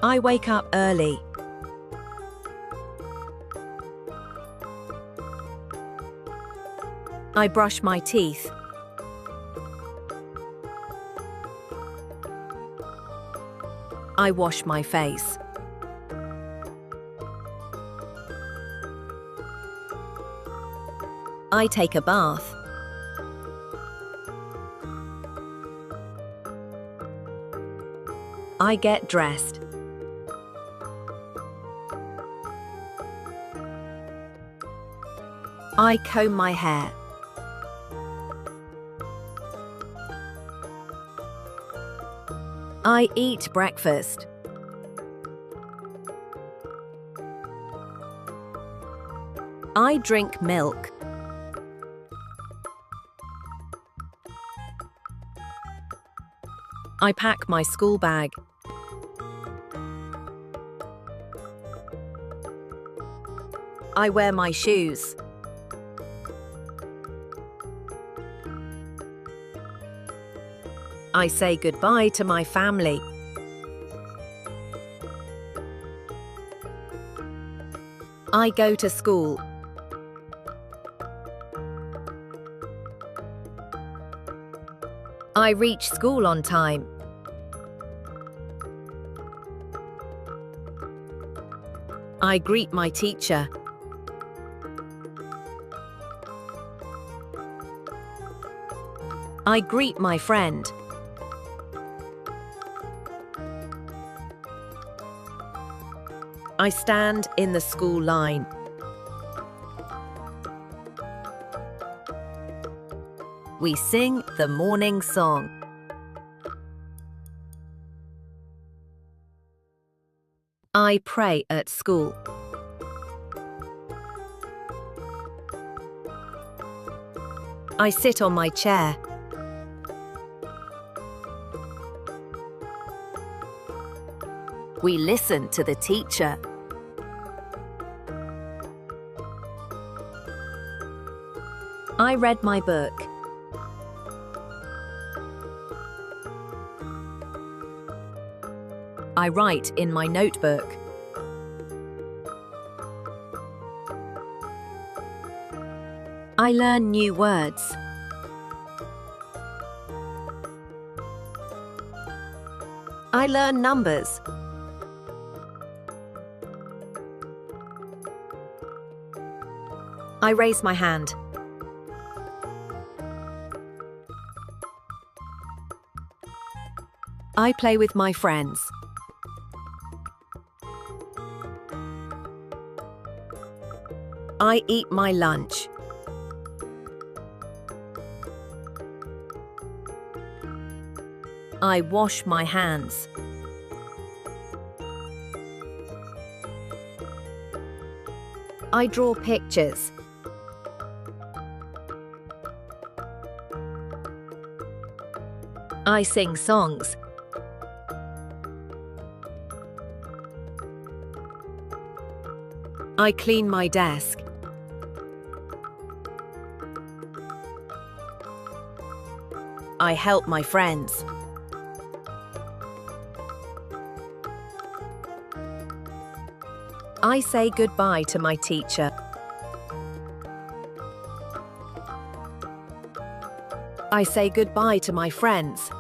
I wake up early. I brush my teeth. I wash my face. I take a bath. I get dressed. I comb my hair. I eat breakfast. I drink milk. I pack my school bag. I wear my shoes. I say goodbye to my family. I go to school. I reach school on time. I greet my teacher. I greet my friend. I stand in the school line. We sing the morning song. I pray at school. I sit on my chair. We listen to the teacher. I read my book. I write in my notebook. I learn new words. I learn numbers. I raise my hand. I play with my friends. I eat my lunch. I wash my hands. I draw pictures. I sing songs. I clean my desk. I help my friends. I say goodbye to my teacher. I say goodbye to my friends.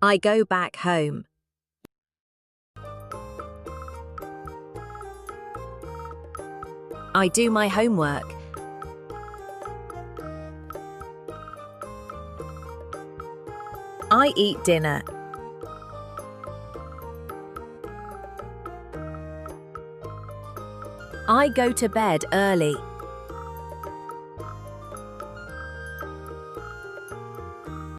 I go back home. I do my homework. I eat dinner. I go to bed early.